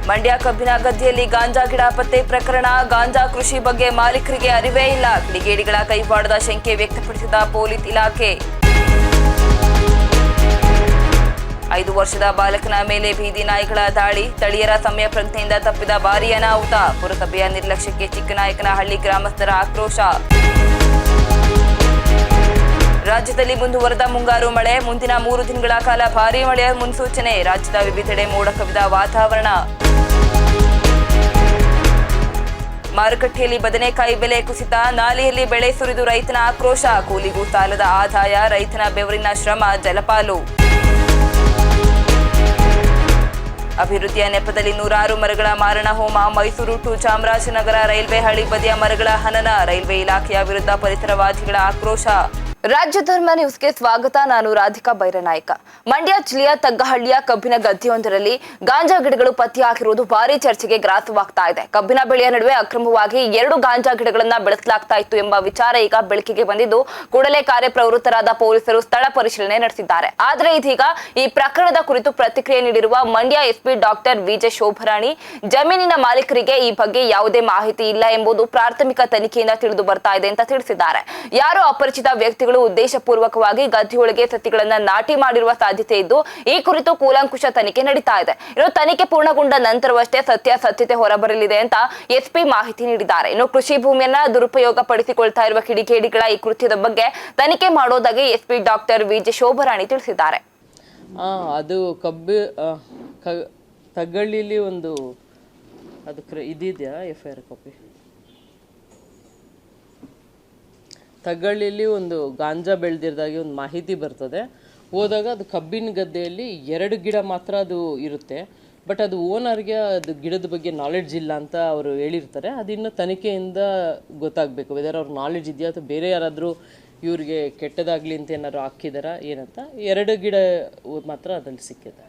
ಮಂಡ್ಯ ಕಬ್ಬಿನ ಗದ್ದೆಯಲ್ಲಿ ಗಾಂಜಾ ಗಿಡ ಪತ್ತೆ ಪ್ರಕರಣ. ಗಾಂಜಾ ಕೃಷಿ ಬಗ್ಗೆ ಮಾಲೀಕರಿಗೆ ಅರಿವೇ ಇಲ್ಲ. ಕಿಡಿಗೇಡಿಗಳ ಕೈವಾಡದ ಶಂಕೆ ವ್ಯಕ್ತಪಡಿಸಿದ ಪೊಲೀಸ್ ಇಲಾಖೆ. 5 ವರ್ಷದ ಬಾಲಕನ ಮೇಲೆ ಬೀದಿ ನಾಯಿಗಳ ದಾಳಿ. ಸ್ಥಳೀಯರ ಸಮಯ ಪ್ರಜ್ಞೆಯಿಂದ ತಪ್ಪಿದ ಭಾರೀ ಅನಾಹುತ. ಪುರಸಭೆಯ ನಿರ್ಲಕ್ಷ್ಯಕ್ಕೆ ಚಿಕ್ಕನಾಯಕನಹಳ್ಳಿ ಗ್ರಾಮಸ್ಥರ ಆಕ್ರೋಶ. ರಾಜ್ಯದಲ್ಲಿ ಮುಂದುವರೆದ ಮುಂಗಾರು ಮಳೆ. ಮುಂದಿನ 3 ದಿನಗಳ ಕಾಲ ಭಾರೀ ಮಳೆಯ ಮುನ್ಸೂಚನೆ. ರಾಜ್ಯದ ವಿವಿಧೆಡೆ ಮೋಡ ಕವಿದ ವಾತಾವರಣ. ಮಾರುಕಟ್ಟೆಯಲ್ಲಿ ಬದನೆಕಾಯಿ ಬೆಲೆ ಕುಸಿತ. ನಾಲೆಯಲ್ಲಿ ಬೆಳೆ ಸುರಿದು ರೈತನ ಆಕ್ರೋಶ. ಕೂಲಿಗೂ ಸಾಲದ ಆದಾಯ. ರೈತನ ಬೆವರಿನ ಶ್ರಮ ಜಲಪಾಲು. ಅಭಿವೃದ್ಧಿಯ ನೆಪದಲ್ಲಿ 106 ಮರಗಳ ಮಾರಣ ಹೋಮ. ಮೈಸೂರು ಟು ಚಾಮರಾಜನಗರ ರೈಲ್ವೆ ಹಳಿ ಬದಿಯ ಮರಗಳ ಹನನ. ರೈಲ್ವೆ ಇಲಾಖೆಯ ವಿರುದ್ಧ ಪರಿಸರವಾದಿಗಳ ಆಕ್ರೋಶ. ರಾಜ್ಯ ಧರ್ಮ ನ್ಯೂಸ್ಗೆ ಸ್ವಾಗತ. ನಾನು ರಾಧಿಕಾ ಬೈರನಾಯ್ಕ. ಮಂಡ್ಯ ಜಿಲ್ಲೆಯ ತಗ್ಗಹಳ್ಳಿಯ ಕಬ್ಬಿನ ಗದ್ದೆಯೊಂದರಲ್ಲಿ ಗಾಂಜಾ ಗಿಡಗಳು ಪತ್ತೆಯಾಗಿರುವುದು ಭಾರಿ ಚರ್ಚೆಗೆ ಗ್ರಾಸವಾಗ್ತಾ ಇದೆ. ಕಬ್ಬಿನ ಬೆಳೆಯ ನಡುವೆ ಅಕ್ರಮವಾಗಿ 2 ಗಾಂಜಾ ಗಿಡಗಳನ್ನ ಬೆಳೆಸಲಾಗ್ತಾ ಇತ್ತು ಎಂಬ ವಿಚಾರ ಈಗ ಬೆಳಕಿಗೆ ಬಂದಿದ್ದು, ಕೂಡಲೇ ಕಾರ್ಯಪ್ರವೃತ್ತರಾದ ಪೊಲೀಸರು ಸ್ಥಳ ಪರಿಶೀಲನೆ ನಡೆಸಿದ್ದಾರೆ. ಆದರೆ ಇದೀಗ ಈ ಪ್ರಕರಣದ ಕುರಿತು ಪ್ರತಿಕ್ರಿಯೆ ನೀಡಿರುವ Mandya SP doctor VJ Shobharani, ಜಮೀನಿನ ಮಾಲೀಕರಿಗೆ ಈ ಬಗ್ಗೆ ಯಾವುದೇ ಮಾಹಿತಿ ಇಲ್ಲ ಎಂಬುದು ಪ್ರಾಥಮಿಕ ತನಿಖೆಯಿಂದ ತಿಳಿದು ಬರ್ತಾ ಇದೆ ಅಂತ ತಿಳಿಸಿದ್ದಾರೆ. ಯಾರೋ ಅಪರಿಚಿತ ವ್ಯಕ್ತಿಗಳು ಉದ್ದೇಶಪೂರ್ವಕವಾಗಿ ಗದ್ದೆಯೊಳಗೆ ಸಸಿಗಳನ್ನ ನಾಟಿ ಮಾಡಿರುವ ಸಾಧ್ಯತೆ ಇದ್ದು, ಈ ಕುರಿತು ಕೂಲಂಕುಷ ತನಿಖೆ ನಡೀತಾ ಇದೆ. ಇನ್ನು ತನಿಖೆ ಪೂರ್ಣಗೊಂಡ ನಂತರವಷ್ಟೇ ಸತ್ಯಾಸತ್ಯತೆ ಹೊರಬರಲಿದೆ ಅಂತ ಎಸ್ಪಿ ಮಾಹಿತಿ ನೀಡಿದ್ದಾರೆ. ಇನ್ನು ಕೃಷಿ ಭೂಮಿಯನ್ನ ದುರುಪಯೋಗ ಪಡಿಸಿಕೊಳ್ತಾ ಇರುವ ಕಿಡಿಗೇಡಿಗಳ ಈ ಕೃತ್ಯದ ಬಗ್ಗೆ ತನಿಖೆ ಮಾಡೋದಾಗಿ ಎಸ್ಪಿ ಡಾಕ್ಟರ್ ವಿಜೆ ಶೋಭರಾಣಿ ತಿಳಿಸಿದ್ದಾರೆ. ಅದು ತಗ್ಗಳ್ಳಿಲಿ ಒಂದು ಅದಕ್ಕೆ ಇದೆಯಾ FIR ಕಾಪಿ? ತಗ್ಗಳ್ಳಿಲಿ ಒಂದು ಗಾಂಜಾ ಬೆಳೆದಿರೋದಾಗಿ ಒಂದು ಮಾಹಿತಿ ಬರ್ತದೆ. ಹೋದಾಗ ಅದು ಕಬ್ಬಿನ ಗದ್ದೆಯಲ್ಲಿ 2 ಗಿಡ ಮಾತ್ರ ಅದು ಇರುತ್ತೆ. ಬಟ್ ಅದು ಓನರ್ಗೆ ಅದು ಗಿಡದ ಬಗ್ಗೆ ನಾಲೆಡ್ಜ್ ಇಲ್ಲ ಅಂತ ಅವರು ಹೇಳಿರ್ತಾರೆ. ಅದಿನ್ನು ತನಿಖೆಯಿಂದ ಗೊತ್ತಾಗಬೇಕು ವೆದರ್ ಅವ್ರ ನಾಲೆಡ್ಜ್ ಇದೆಯಾ ಅಥವಾ ಬೇರೆ ಯಾರಾದರೂ ಇವ್ರಿಗೆ ಕೆಟ್ಟದಾಗಲಿ ಅಂತ ಏನಾದ್ರು ಹಾಕಿದಾರ ಏನಂತ. 2 ಗಿಡ ಮಾತ್ರ ಅದ್ರಲ್ಲಿ ಸಿಕ್ಕಿದೆ.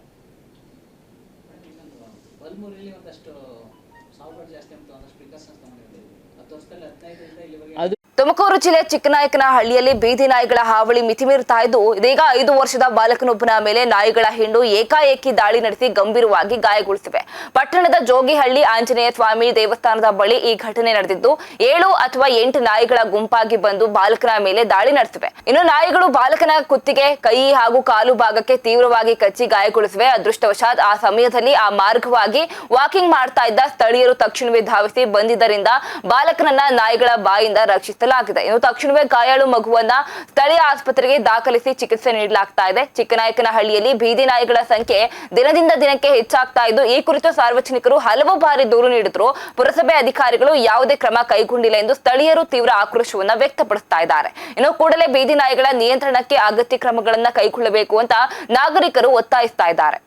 ಅದು ತುಮಕೂರು ಜಿಲ್ಲೆ ಚಿಕ್ಕನಾಯಕನಹಳ್ಳಿಯಲ್ಲಿ ಬೀದಿ ನಾಯಿಗಳ ಹಾವಳಿ ಮಿತಿಮೀರುತ್ತಾ ಇದ್ದು, ಇದೀಗ 5 ವರ್ಷದ ಬಾಲಕನೊಬ್ಬನ ಮೇಲೆ ನಾಯಿಗಳ ಹಿಂಡು ಏಕಾಏಕಿ ದಾಳಿ ನಡೆಸಿ ಗಂಭೀರವಾಗಿ ಗಾಯಗೊಳಿಸಿವೆ. ಪಟ್ಟಣದ ಜೋಗಿಹಳ್ಳಿ ಆಂಜನೇಯ ಸ್ವಾಮಿ ದೇವಸ್ಥಾನದ ಬಳಿ ಈ ಘಟನೆ ನಡೆದಿದ್ದು, 7 ಅಥವಾ 8 ನಾಯಿಗಳ ಗುಂಪಾಗಿ ಬಂದು ಬಾಲಕನ ಮೇಲೆ ದಾಳಿ ನಡೆಸಿವೆ. ಇನ್ನು ನಾಯಿಗಳು ಬಾಲಕನ ಕುತ್ತಿಗೆ, ಕೈ ಹಾಗೂ ಕಾಲು ಭಾಗಕ್ಕೆ ತೀವ್ರವಾಗಿ ಕಚ್ಚಿ ಗಾಯಗೊಳಿಸಿವೆ. ಅದೃಷ್ಟವಶಾತ್ ಆ ಸಮಯದಲ್ಲಿ ಆ ಮಾರ್ಗವಾಗಿ ವಾಕಿಂಗ್ ಮಾಡ್ತಾ ಇದ್ದ ಸ್ಥಳೀಯರು ತಕ್ಷಣವೇ ಧಾವಿಸಿ ಬಂದಿದ್ದರಿಂದ ಬಾಲಕನನ್ನ ನಾಯಿಗಳ ಬಾಯಿಂದ ರಕ್ಷಿಸಲಾಗಿದೆ. ಇನ್ನು ತಕ್ಷಣವೇ ಗಾಯಾಳು ಮಗುವನ್ನ ಸ್ಥಳೀಯ ಆಸ್ಪತ್ರೆಗೆ ದಾಖಲಿಸಿ ಚಿಕಿತ್ಸೆ ನೀಡಲಾಗ್ತಾ ಇದೆ. ಚಿಕ್ಕನಾಯಕನಹಳ್ಳಿಯಲ್ಲಿ ಬೀದಿ ನಾಯಿಗಳ ಸಂಖ್ಯೆ ದಿನದಿಂದ ದಿನಕ್ಕೆ ಹೆಚ್ಚಾಗ್ತಾ ಇದ್ದು, ಈ ಕುರಿತು ಸಾರ್ವಜನಿಕರು ಹಲವು ಬಾರಿ ದೂರು ನೀಡಿದ್ರು ಪುರಸಭೆ ಅಧಿಕಾರಿಗಳು ಯಾವುದೇ ಕ್ರಮ ಕೈಗೊಂಡಿಲ್ಲ ಎಂದು ಸ್ಥಳೀಯರು ತೀವ್ರ ಆಕ್ರೋಶವನ್ನ ವ್ಯಕ್ತಪಡಿಸ್ತಾ ಇದ್ದಾರೆ. ಇನ್ನು ಕೂಡಲೇ ಬೀದಿ ನಾಯಿಗಳ ನಿಯಂತ್ರಣಕ್ಕೆ ಅಗತ್ಯ ಕ್ರಮಗಳನ್ನ ಕೈಗೊಳ್ಳಬೇಕು ಅಂತ ನಾಗರಿಕರು ಒತ್ತಾಯಿಸ್ತಾ ಇದ್ದಾರೆ.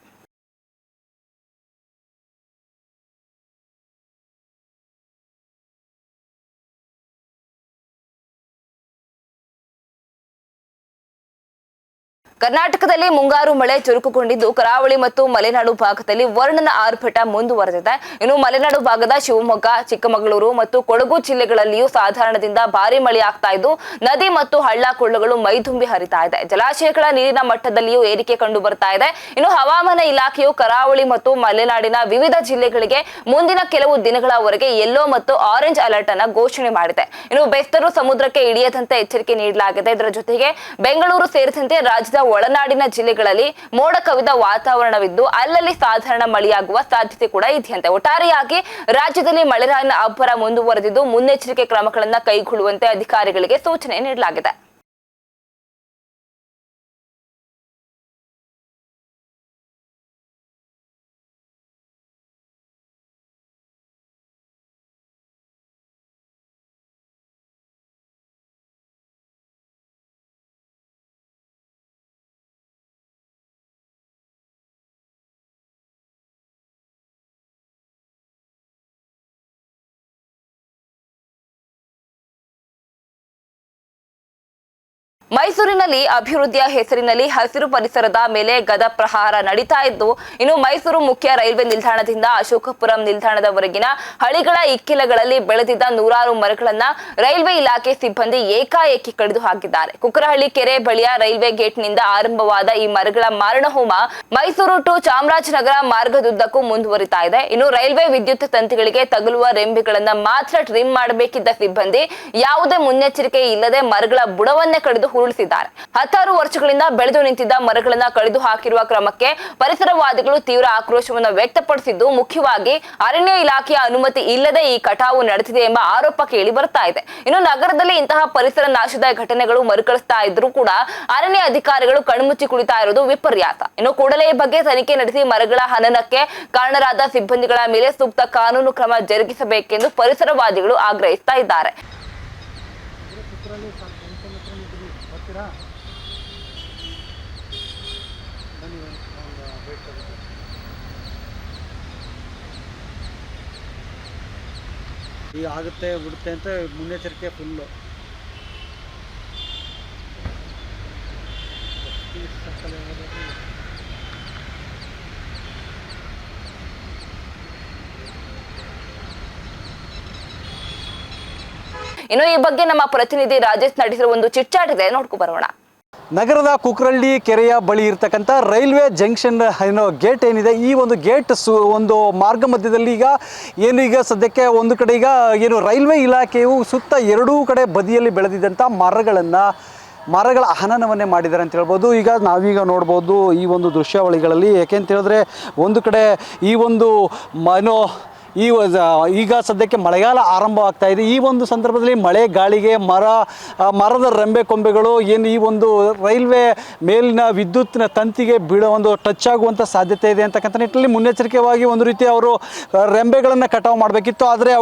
ಕರ್ನಾಟಕದಲ್ಲಿ ಮುಂಗಾರು ಮಳೆ ಚುರುಕುಗೊಂಡಿದ್ದು, ಕರಾವಳಿ ಮತ್ತು ಮಲೆನಾಡು ಭಾಗದಲ್ಲಿ ವರ್ಣನ ಆರ್ಭಟ ಮುಂದುವರೆದಿದೆ. ಇನ್ನು ಮಲೆನಾಡು ಭಾಗದ ಶಿವಮೊಗ್ಗ, ಚಿಕ್ಕಮಗಳೂರು ಮತ್ತು ಕೊಡಗು ಜಿಲ್ಲೆಗಳಲ್ಲಿಯೂ ಸಾಧಾರಣದಿಂದ ಭಾರಿ ಮಳೆಯಾಗ್ತಾ ಇದ್ದು, ನದಿ ಮತ್ತು ಹಳ್ಳ ಕೊಳ್ಳಗಳು ಮೈದುಂಬಿ ಹರಿತಾ ಇದೆ. ಜಲಾಶಯಗಳ ನೀರಿನ ಮಟ್ಟದಲ್ಲಿಯೂ ಏರಿಕೆ ಕಂಡು ಬರ್ತಾ ಇದೆ. ಇನ್ನು ಹವಾಮಾನ ಇಲಾಖೆಯು ಕರಾವಳಿ ಮತ್ತು ಮಲೆನಾಡಿನ ವಿವಿಧ ಜಿಲ್ಲೆಗಳಿಗೆ ಮುಂದಿನ ಕೆಲವು ದಿನಗಳವರೆಗೆ ಯೆಲ್ಲೋ ಮತ್ತು ಆರೆಂಜ್ ಅಲರ್ಟ್ ಅನ್ನು ಘೋಷಣೆ ಮಾಡಿದೆ. ಇನ್ನು ಬೆಸ್ತರು ಸಮುದ್ರಕ್ಕೆ ಇಳಿಯದಂತೆ ಎಚ್ಚರಿಕೆ ನೀಡಲಾಗಿದೆ. ಇದರ ಜೊತೆಗೆ ಬೆಂಗಳೂರು ಸೇರಿದಂತೆ ರಾಜ್ಯದ ಒಳನಾಡಿನ ಜಿಲ್ಲೆಗಳಲ್ಲಿ ಮೋಡ ಕವಿದ ವಾತಾವರಣವಿದ್ದು, ಅಲ್ಲಲ್ಲಿ ಸಾಧಾರಣ ಮಳೆಯಾಗುವ ಸಾಧ್ಯತೆ ಕೂಡ ಇದೆಯಂತೆ. ಒಟ್ಟಾರೆಯಾಗಿ ರಾಜ್ಯದಲ್ಲಿ ಮಳೆರಾಯನ ಅಬ್ಬರ ಮುಂದುವರೆದಿದ್ದು, ಮುನ್ನೆಚ್ಚರಿಕೆ ಕ್ರಮಗಳನ್ನು ಕೈಗೊಳ್ಳುವಂತೆ ಅಧಿಕಾರಿಗಳಿಗೆ ಸೂಚನೆ ನೀಡಲಾಗಿದೆ. ಮೈಸೂರಿನಲ್ಲಿ ಅಭಿವೃದ್ಧಿಯ ಹೆಸರಿನಲ್ಲಿ ಹಸಿರು ಪರಿಸರದ ಮೇಲೆ ಗದ ಪ್ರಹಾರ ನಡೀತಾ ಇದ್ದು, ಇನ್ನು ಮೈಸೂರು ಮುಖ್ಯ ರೈಲ್ವೆ ನಿಲ್ದಾಣದಿಂದ ಅಶೋಕಪುರಂ ನಿಲ್ದಾಣದವರೆಗಿನ ಹಳಿಗಳ ಇಕ್ಕೆಲಗಳಲ್ಲಿ ಬೆಳೆದಿದ್ದ ನೂರಾರು ಮರಗಳನ್ನ ರೈಲ್ವೆ ಇಲಾಖೆ ಸಿಬ್ಬಂದಿ ಏಕಾಏಕಿ ಕಡಿದು ಹಾಕಿದ್ದಾರೆ. ಕುಕ್ಕರಹಳ್ಳಿ ಕೆರೆ ಬಳಿಯ ರೈಲ್ವೆ ಗೇಟ್ನಿಂದ ಆರಂಭವಾದ ಈ ಮರಗಳ ಮಾರಣ ಹೋಮ ಮೈಸೂರು ಟು ಚಾಮರಾಜನಗರ ಮಾರ್ಗದುದ್ದಕ್ಕೂ ಮುಂದುವರಿತಾ ಇದೆ. ಇನ್ನು ರೈಲ್ವೆ ವಿದ್ಯುತ್ ತಂತಿಗಳಿಗೆ ತಗುಲುವ ರೆಂಬೆಗಳನ್ನ ಮಾತ್ರ ಟ್ರಿಮ್ ಮಾಡಬೇಕಿದ್ದ ಸಿಬ್ಬಂದಿ ಯಾವುದೇ ಮುನ್ನೆಚ್ಚರಿಕೆ ಇಲ್ಲದೆ ಮರಗಳ ಬುಡವನ್ನೇ ಕಡಿದು ಉರುಳಿಸಿದ್ದಾರೆ. 16 ವರ್ಷಗಳಿಂದ ಬೆಳೆದು ನಿಂತಿದ್ದ ಮರಗಳನ್ನ ಕಡಿದು ಹಾಕಿರುವ ಕ್ರಮಕ್ಕೆ ಪರಿಸರವಾದಿಗಳು ತೀವ್ರ ಆಕ್ರೋಶವನ್ನು ವ್ಯಕ್ತಪಡಿಸಿದ್ದು, ಮುಖ್ಯವಾಗಿ ಅರಣ್ಯ ಇಲಾಖೆಯ ಅನುಮತಿ ಇಲ್ಲದೆ ಈ ಕಟಾವು ನಡೆದಿದೆ ಎಂಬ ಆರೋಪ ಕೇಳಿ ಬರ್ತಾ ಇದೆ. ಇನ್ನು ನಗರದಲ್ಲಿ ಇಂತಹ ಪರಿಸರ ನಾಶದ ಘಟನೆಗಳು ಮರುಕಳಿಸ್ತಾ ಇದ್ರೂ ಕೂಡ ಅರಣ್ಯ ಅಧಿಕಾರಿಗಳು ಕಣ್ಮುಚ್ಚಿ ಕುಳಿತಾ ಇರೋದು ವಿಪರ್ಯಾಸ. ಇನ್ನು ಕೂಡಲೇ ಈ ಬಗ್ಗೆ ತನಿಖೆ ನಡೆಸಿ ಮರಗಳ ಹನನಕ್ಕೆ ಕಾರಣರಾದ ಸಿಬ್ಬಂದಿಗಳ ಮೇಲೆ ಸೂಕ್ತ ಕಾನೂನು ಕ್ರಮ ಜರುಗಿಸಬೇಕೆಂದು ಪರಿಸರವಾದಿಗಳು ಆಗ್ರಹಿಸ್ತಾ ಇದ್ದಾರೆ. ಈಗ ಆಗುತ್ತೆ ಬಿಡುತ್ತೆ ಅಂತ ಮುನ್ನೆಚ್ಚರಿಕೆ ಫುಲ್ಲು. ಇನ್ನು ಈ ಬಗ್ಗೆ ನಮ್ಮ ಪ್ರತಿನಿಧಿ ರಾಜೇಶ್ ನಡೆಸಿರುವ ಒಂದು ಚಿಟ್ಚಾಟ್ ಇದೆ, ನೋಡ್ಕೊ ಬರೋಣ. ನಗರದ ಕುಕ್ಕರಹಳ್ಳಿ ಕೆರೆಯ ಬಳಿ ಇರ್ತಕ್ಕಂಥ ರೈಲ್ವೆ ಜಂಕ್ಷನ್ ಗೇಟ್ ಏನಿದೆ, ಈ ಒಂದು ಗೇಟ್ ಒಂದು ಮಾರ್ಗ ಮಧ್ಯದಲ್ಲಿ ಈಗ ಸದ್ಯಕ್ಕೆ ಒಂದು ಕಡೆ ಏನು ರೈಲ್ವೆ ಇಲಾಖೆಯು ಸುತ್ತ ಎರಡೂ ಕಡೆ ಬದಿಯಲ್ಲಿ ಬೆಳೆದಿದ್ದಂಥ ಮರಗಳ ಹನನವನ್ನೇ ಮಾಡಿದ್ದಾರೆ ಅಂತ ಹೇಳ್ಬೋದು. ನಾವೀಗ ನೋಡ್ಬೋದು ಈ ಒಂದು ದೃಶ್ಯಾವಳಿಗಳಲ್ಲಿ. ಯಾಕೆಂತ ಹೇಳಿದ್ರೆ ಒಂದು ಕಡೆ ಈ ಒಂದು ಈಗ ಸದ್ಯಕ್ಕೆ ಮಳೆಗಾಲ ಆರಂಭವಾಗ್ತಾ ಇದೆ. ಈ ಒಂದು ಸಂದರ್ಭದಲ್ಲಿ ಮಳೆ ಗಾಳಿಗೆ ಮರದ ರೆಂಬೆ ಕೊಂಬೆಗಳು ಏನು ಈ ಒಂದು ರೈಲ್ವೆ ಮೇಲಿನ ವಿದ್ಯುತ್ತಿನ ತಂತಿಗೆ ಒಂದು ಟಚ್ ಆಗುವಂಥ ಸಾಧ್ಯತೆ ಇದೆ ಅಂತಕ್ಕಂಥ ನಿಟ್ಟಿನಲ್ಲಿ ಮುನ್ನೆಚ್ಚರಿಕೆಯಾಗಿ ಒಂದು ರೀತಿ ಅವರು ರೆಂಬೆಗಳನ್ನು ಕಟಾವು ಮಾಡಬೇಕಿತ್ತು. ಆದರೆ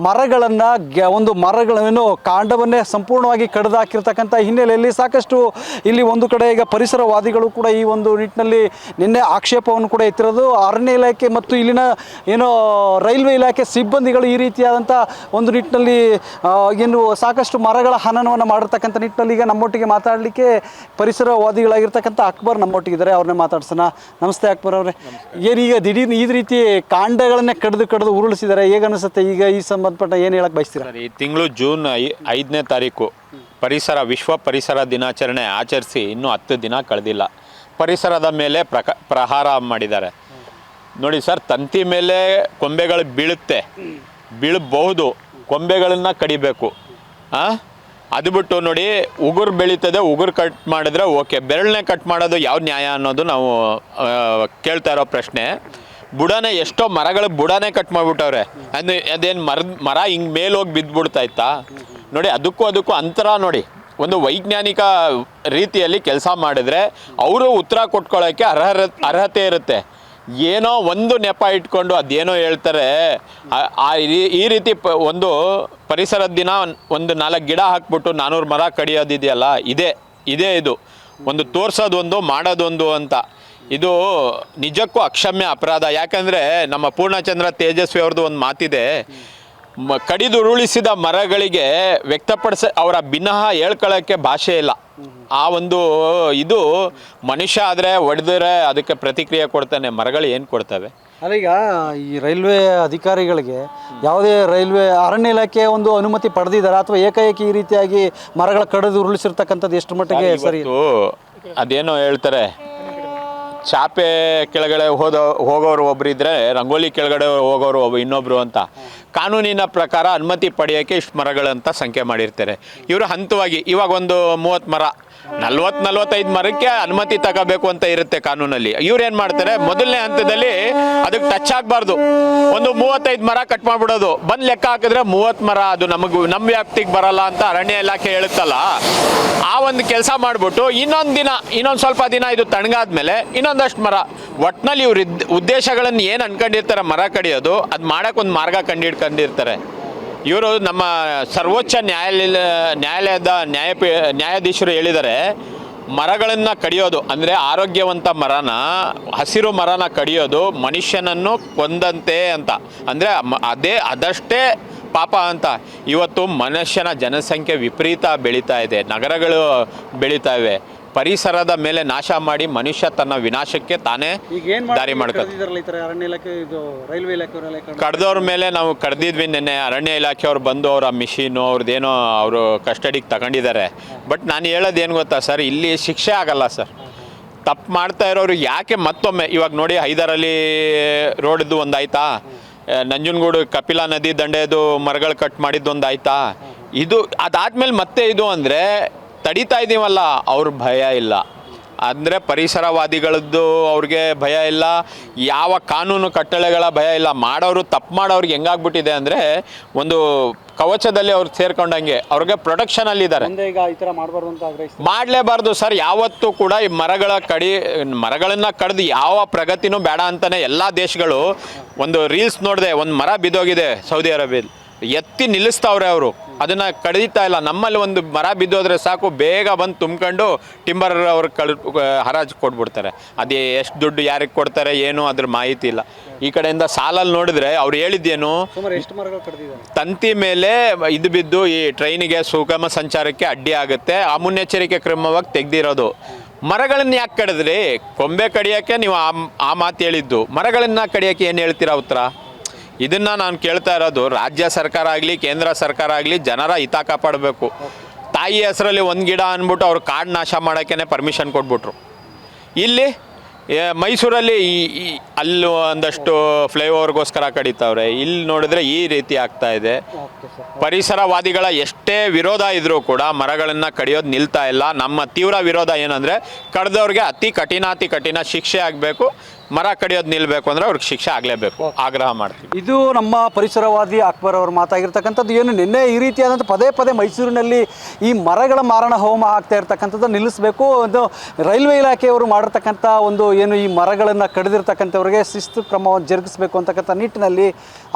ಮರಗಳನ್ನು ಕಾಂಡವನ್ನೇ ಸಂಪೂರ್ಣವಾಗಿ ಕಡಿದು ಹಾಕಿರ್ತಕ್ಕಂಥ ಹಿನ್ನೆಲೆಯಲ್ಲಿ ಸಾಕಷ್ಟು ಇಲ್ಲಿ ಒಂದು ಕಡೆ ಈಗ ಪರಿಸರವಾದಿಗಳು ಕೂಡ ಈ ಒಂದು ನಿಟ್ಟಿನಲ್ಲಿ ನಿನ್ನೆ ಆಕ್ಷೇಪವನ್ನು ಕೂಡ ಎತ್ತಿರೋದು. ಅರಣ್ಯ ಇಲಾಖೆ ಮತ್ತು ಇಲ್ಲಿನ ರೈಲ್ವೆ ಇಲಾಖೆ ಸಿಬ್ಬಂದಿಗಳು ಈ ರೀತಿಯಾದಂಥ ಒಂದು ನಿಟ್ಟಿನಲ್ಲಿ ಏನು ಸಾಕಷ್ಟು ಮರಗಳ ಹನನವನ್ನು ಮಾಡಿರ್ತಕ್ಕಂಥ ನಿಟ್ಟಿನಲ್ಲಿ ಈಗ ನಮ್ಮೊಟ್ಟಿಗೆ ಮಾತಾಡಲಿಕ್ಕೆ ಪರಿಸರವಾದಿಗಳಾಗಿರ್ತಕ್ಕಂಥ ಅಕ್ಬರ್ ನಮ್ಮೊಟ್ಟಿಗಿದ್ದಾರೆ. ಅವ್ರನ್ನೇ ಮಾತಾಡ್ಸೋಣ. ನಮಸ್ತೆ ಅಕ್ಬರ್ ಅವರೇ. ಏನೀಗ ದಿಢೀರ್ನ ಈ ರೀತಿ ಕಾಂಡಗಳನ್ನೇ ಕಡಿದು ಉರುಳಿಸಿದ್ದಾರೆ, ಹೇಗೆ ಅನಿಸುತ್ತೆ? ಈಗ ಈ ಸಂಬಂಧಪಟ್ಟ ಏನು ಹೇಳಕ್ಕೆ ಬಯಸ್ತೀರಾ? ಈ ತಿಂಗಳು ಜೂನ್ 5ನೇ ತಾರೀಕು ವಿಶ್ವ ಪರಿಸರ ದಿನಾಚರಣೆ ಆಚರಿಸಿ ಇನ್ನೂ 10 ದಿನ ಕಳೆದಿಲ್ಲ. ಪರಿಸರದ ಮೇಲೆ ಪ್ರಹಾರ ಮಾಡಿದ್ದಾರೆ ನೋಡಿ ಸರ್. ತಂತಿ ಮೇಲೆ ಕೊಂಬೆಗಳು ಬೀಳಬಹುದು, ಕೊಂಬೆಗಳನ್ನು ಕಡಿಬೇಕು. ಅದು ಬಿಟ್ಟು ನೋಡಿ, ಉಗುರು ಬೆಳೀತದೆ, ಉಗುರು ಕಟ್ ಮಾಡಿದ್ರೆ ಓಕೆ, ಬೆರಳನ್ನೇ ಕಟ್ ಮಾಡೋದು ಯಾವ ನ್ಯಾಯ ಅನ್ನೋದು ನಾವು ಕೇಳ್ತಾ ಇರೋ ಪ್ರಶ್ನೆ. ಬುಡನೇ ಎಷ್ಟೋ ಮರಗಳು ಬುಡನೇ ಕಟ್ ಮಾಡಿಬಿಟ್ಟವ್ರೆ. ಅದೇನು ಮರ ಹಿಂಗೆ ಮೇಲೋಗಿ ಬಿದ್ದುಬಿಡ್ತಾ ಇತ್ತಾ ನೋಡಿ. ಅದಕ್ಕೂ ಅಂತರ ನೋಡಿ. ಒಂದು ವೈಜ್ಞಾನಿಕ ರೀತಿಯಲ್ಲಿ ಕೆಲಸ ಮಾಡಿದ್ರೆ ಅವರು ಉತ್ತರ ಕೊಟ್ಕೊಳ್ಳೋಕ್ಕೆ ಅರ್ಹತೆ ಇರುತ್ತೆ. ಏನೋ ಒಂದು ನೆಪ ಇಟ್ಕೊಂಡು ಅದೇನೋ ಹೇಳ್ತಾರೆ. ಈ ರೀತಿ ಒಂದು ಪರಿಸರದ ದಿನ ಒಂದು 4 ಗಿಡ ಹಾಕ್ಬಿಟ್ಟು 400 ಮರ ಕಡಿಯೋದಿದೆಯಲ್ಲ, ಇದೇ ಇದು ಒಂದು ತೋರ್ಸೋದೊಂದು ಮಾಡೋದೊಂದು ಅಂತ. ಇದು ನಿಜಕ್ಕೂ ಅಕ್ಷಮ್ಯ ಅಪರಾಧ. ಯಾಕಂದರೆ ನಮ್ಮ ಪೂರ್ಣಚಂದ್ರ ತೇಜಸ್ವಿ ಅವ್ರದ್ದು ಒಂದು ಮಾತಿದೆ, ಕಡಿದುರುಳಿಸಿದ ಮರಗಳಿಗೆ ಅವರ ಭಿನ್ನಹ ಹೇಳ್ಕೊಳ್ಳೋಕ್ಕೆ ಭಾಷೆ ಇಲ್ಲ. ಆ ಒಂದು ಇದು ಮನುಷ್ಯ ಆದರೆ ಹೊಡೆದ್ರೆ ಅದಕ್ಕೆ ಪ್ರತಿಕ್ರಿಯೆ ಕೊಡ್ತಾನೆ, ಮರಗಳು ಏನು ಕೊಡ್ತವೆ? ಅಲ್ಲ, ಈಗ ಈ ರೈಲ್ವೆ ಅಧಿಕಾರಿಗಳಿಗೆ ಯಾವುದೇ ಅರಣ್ಯ ಇಲಾಖೆ ಒಂದು ಅನುಮತಿ ಪಡೆದಿದ್ದಾರೆ ಅಥವಾ ಏಕಾಏಕಿ ಈ ರೀತಿಯಾಗಿ ಮರಗಳ ಕಡಿದು ಉರುಳಿಸಿರ್ತಕ್ಕಂಥದ್ದು ಎಷ್ಟು ಮಟ್ಟಿಗೆ ಸರಿ? ಅದೇನೋ ಹೇಳ್ತಾರೆ, ಚಾಪೆ ಕೆಳಗಡೆ ಹೋಗೋರು ಒಬ್ರು ಇದ್ರೆ ರಂಗೋಲಿ ಕೆಳಗಡೆ ಹೋಗೋರು ಇನ್ನೊಬ್ರು ಅಂತ. ಕಾನೂನಿನ ಪ್ರಕಾರ ಅನುಮತಿ ಪಡೆಯೋಕ್ಕೆ ಇಷ್ಟು ಮರಗಳಂತ ಸಂಖ್ಯೆ ಮಾಡಿರ್ತಾರೆ. ಇವರು ಹಂತವಾಗಿ ಇವಾಗ ಒಂದು 30 ಮರ 40-45 ಮರಕ್ಕೆ ಅನುಮತಿ ತಗೋಬೇಕು ಅಂತ ಇರುತ್ತೆ ಕಾನೂನಲ್ಲಿ. ಇವ್ರೇನು ಮಾಡ್ತಾರೆ, ಮೊದಲನೇ ಹಂತದಲ್ಲಿ ಅದಕ್ಕೆ ಟಚ್ ಆಗಬಾರ್ದು, ಒಂದು 35 ಮರ ಕಟ್ ಮಾಡಿಬಿಡೋದು. ಬಂದು ಲೆಕ್ಕ ಹಾಕಿದ್ರೆ 30 ಮರ ಅದು ನಮ್ಮ ವ್ಯಾಪ್ತಿಗೆ ಬರಲ್ಲ ಅಂತ ಅರಣ್ಯ ಇಲಾಖೆ ಹೇಳುತ್ತಲ್ಲ, ಆ ಒಂದು ಕೆಲಸ ಮಾಡಿಬಿಟ್ಟು ಇನ್ನೊಂದು ಸ್ವಲ್ಪ ದಿನ ಇದು ತಣ್ಣಗಾದ್ಮೇಲೆ ಇನ್ನೊಂದಷ್ಟು ಮರ. ಒಟ್ಟಿನಲ್ಲಿ ಇವ್ರ ಉದ್ದೇಶಗಳನ್ನು ಏನು ಅನ್ಕೊಂಡಿರ್ತಾರೆ ಮರ ಕಡಿಯೋದು, ಅದು ಮಾಡೋಕ್ಕೆ ಒಂದು ಮಾರ್ಗ ಕಂಡಿರ್ತಾರೆ. ಇವರು ನಮ್ಮ ಸರ್ವೋಚ್ಚ ನ್ಯಾಯಾಲಯದ ನ್ಯಾಯಾಧೀಶರು ಹೇಳಿದ್ದಾರೆ, ಮರಗಳನ್ನು ಕಡಿಯೋದು ಅಂದರೆ ಆರೋಗ್ಯವಂತ ಹಸಿರು ಮರನ ಕಡಿಯೋದು ಮನುಷ್ಯನನ್ನು ಕೊಂದಂತೆ ಅಂತ. ಅಂದರೆ ಅದಷ್ಟೇ ಪಾಪ ಅಂತ. ಇವತ್ತು ಮನುಷ್ಯನ ಜನಸಂಖ್ಯೆ ವಿಪರೀತ ಬೆಳೀತಾ ಇದೆ, ನಗರಗಳು ಬೆಳೀತಾ ಇವೆ, ಪರಿಸರದ ಮೇಲೆ ನಾಶ ಮಾಡಿ ಮನುಷ್ಯ ತನ್ನ ವಿನಾಶಕ್ಕೆ ತಾನೇ ದಾರಿ ಮಾಡ್ಕೊತಾರೆ. ಕಡ್ದವ್ರ ಮೇಲೆ ನಾವು ಕಡ್ದಿದ್ವಿ. ನಿನ್ನೆ ಅರಣ್ಯ ಇಲಾಖೆಯವ್ರು ಬಂದು ಅವರ ಮಿಷಿನು ಅವ್ರದ್ದೇನೋ ಅವರು ಕಸ್ಟಡಿಗೆ ತಗೊಂಡಿದ್ದಾರೆ. ಬಟ್ ನಾನು ಹೇಳೋದೇನು ಗೊತ್ತಾ ಸರ್, ಇಲ್ಲಿ ಶಿಕ್ಷೆ ಆಗಲ್ಲ ಸರ್. ತಪ್ಪು ಮಾಡ್ತಾ ಇರೋರು ಯಾಕೆ ಮತ್ತೊಮ್ಮೆ ಇವಾಗ ನೋಡಿ, ಹೈದರಲ್ಲಿ ರೋಡ್ದು ಒಂದು ಆಯ್ತಾ, ನಂಜನಗೂಡು ಕಪಿಲಾ ನದಿ ದಂಡೆದು ಮರಗಳು ಕಟ್ ಮಾಡಿದ್ದು ಒಂದು ಆಯ್ತಾ, ಇದು ಅದಾದ್ಮೇಲೆ ಮತ್ತೆ ಇದು ಅಂದರೆ ತಡೀತಾ ಇದ್ದೀವಲ್ಲ, ಅವ್ರ ಭಯ ಇಲ್ಲ. ಅಂದರೆ ಪರಿಸರವಾದಿಗಳದ್ದು ಅವ್ರಿಗೆ ಭಯ ಇಲ್ಲ, ಯಾವ ಕಾನೂನು ಕಟ್ಟಳೆಗಳ ಭಯ ಇಲ್ಲ. ಮಾಡೋರು ತಪ್ಪು ಮಾಡೋರಿಗೆ ಹೆಂಗಾಗ್ಬಿಟ್ಟಿದೆ ಅಂದರೆ ಒಂದು ಕವಚದಲ್ಲಿ ಅವ್ರು ಸೇರ್ಕೊಂಡಂಗೆ ಅವ್ರಿಗೆ ಪ್ರೊಟೆಕ್ಷನಲ್ಲಿದ್ದಾರೆ. ಮಾಡಲೇಬಾರ್ದು ಸರ್. ಯಾವತ್ತೂ ಕೂಡ ಈ ಮರಗಳನ್ನು ಕಡ್ದು ಯಾವ ಪ್ರಗತಿನೂ ಬೇಡ ಅಂತಲೇ ಎಲ್ಲ ದೇಶಗಳು. ಒಂದು ರೀಲ್ಸ್ ನೋಡಿದೆ, ಒಂದು ಮರ ಬಿದ್ದೋಗಿದೆ ಸೌದಿ ಅರೇಬಿಯಲ್ಲಿ, ಎತ್ತಿ ನಿಲ್ಲಿಸ್ತಾವ್ರೆ ಅವರು, ಅದನ್ನು ಕಡಿತಾ ಇಲ್ಲ. ನಮ್ಮಲ್ಲಿ ಒಂದು ಮರ ಬಿದ್ದೋದ್ರೆ ಸಾಕು, ಬೇಗ ಬಂದು ತುಂಬ್ಕೊಂಡು ಟಿಂಬರ್ ಅವ್ರು ಹರಾಜು ಕೊಟ್ಬಿಡ್ತಾರೆ. ಅದೇ ಎಷ್ಟು ದುಡ್ಡು ಯಾರಿಗೆ ಕೊಡ್ತಾರೆ ಏನು ಅದ್ರ ಮಾಹಿತಿ ಇಲ್ಲ. ಈ ಕಡೆಯಿಂದ ಸಾಲಲ್ಲಿ ನೋಡಿದ್ರೆ ಅವ್ರು ಹೇಳಿದ್ದೇನು, ತಂತಿ ಮೇಲೆ ಇದು ಬಿದ್ದು ಈ ಟ್ರೈನಿಗೆ ಸುಗಮ ಸಂಚಾರಕ್ಕೆ ಅಡ್ಡಿ ಆಗುತ್ತೆ, ಆ ಮುನ್ನೆಚ್ಚರಿಕೆ ಕ್ರಮವಾಗಿ ತೆಗೆದಿರೋದು. ಮರಗಳನ್ನ ಯಾಕೆ ಕಡಿದ್ರಿ? ಕೊಂಬೆ ಕಡಿಯೋಕ್ಕೆ ನೀವು ಆ ಮಾತು ಹೇಳಿದ್ದು, ಮರಗಳನ್ನ ಕಡಿಯೋಕ್ಕೆ ಏನು ಹೇಳ್ತೀರಾ ಉತ್ತರ? ಇದನ್ನು ನಾನು ಕೇಳ್ತಾ ಇರೋದು, ರಾಜ್ಯ ಸರ್ಕಾರ ಆಗಲಿ ಕೇಂದ್ರ ಸರ್ಕಾರ ಆಗಲಿ ಜನರ ಹಿತ ಕಾಪಾಡಬೇಕು. ತಾಯಿ ಹೆಸರಲ್ಲಿ ಒಂದು ಗಿಡ ಅಂದ್ಬಿಟ್ಟು ಅವ್ರು ಕಾಡು ನಾಶ ಮಾಡೋಕ್ಕೇ ಪರ್ಮಿಷನ್ ಕೊಟ್ಬಿಟ್ರು. ಇಲ್ಲಿ ಮೈಸೂರಲ್ಲಿ ಅಲ್ಲಿ ಒಂದಷ್ಟು ಫ್ಲೈಓವರ್ಗೋಸ್ಕರ ಕಡಿತಾವ್ರೆ, ಇಲ್ಲಿ ನೋಡಿದ್ರೆ ಈ ರೀತಿ ಆಗ್ತಾ ಇದೆ. ಪರಿಸರವಾದಿಗಳ ಎಷ್ಟೇ ವಿರೋಧ ಇದ್ರೂ ಕೂಡ ಮರಗಳನ್ನು ಕಡಿಯೋದು ನಿಲ್ತಾ ಇಲ್ಲ. ನಮ್ಮ ತೀವ್ರ ವಿರೋಧ ಏನಂದರೆ, ಕಡ್ದವ್ರಿಗೆ ಅತಿ ಕಠಿಣ ಶಿಕ್ಷೆ ಆಗಬೇಕು. ಮರ ಕಡಿಯೋದು ನಿಲ್ಲಬೇಕು ಅಂದರೆ ಅವ್ರಿಗೆ ಶಿಕ್ಷೆ ಆಗಲೇಬೇಕು, ಆಗ್ರಹ ಮಾಡ್ತೀವಿ. ಇದು ನಮ್ಮ ಪರಿಸರವಾದಿ ಅಕ್ಬರ್ ಅವರು ಮಾತಾಗಿರ್ತಕ್ಕಂಥದ್ದು. ಏನು ನಿನ್ನೆ ಈ ರೀತಿಯಾದಂಥ ಪದೇ ಮೈಸೂರಿನಲ್ಲಿ ಈ ಮರಗಳ ಮಾರಣ ಹೋಮ ಆಗ್ತಾ ಇರ್ತಕ್ಕಂಥದ್ದು ನಿಲ್ಲಿಸಬೇಕು. ಒಂದು ರೈಲ್ವೆ ಇಲಾಖೆಯವರು ಮಾಡಿರ್ತಕ್ಕಂಥ ಒಂದು ಏನು ಈ ಮರಗಳನ್ನು ಕಡಿದಿರ್ತಕ್ಕಂಥವ್ರಿಗೆ ಶಿಸ್ತು ಕ್ರಮವನ್ನು ಜರುಗಿಸಬೇಕು ಅಂತಕ್ಕಂಥ ನಿಟ್ಟಿನಲ್ಲಿ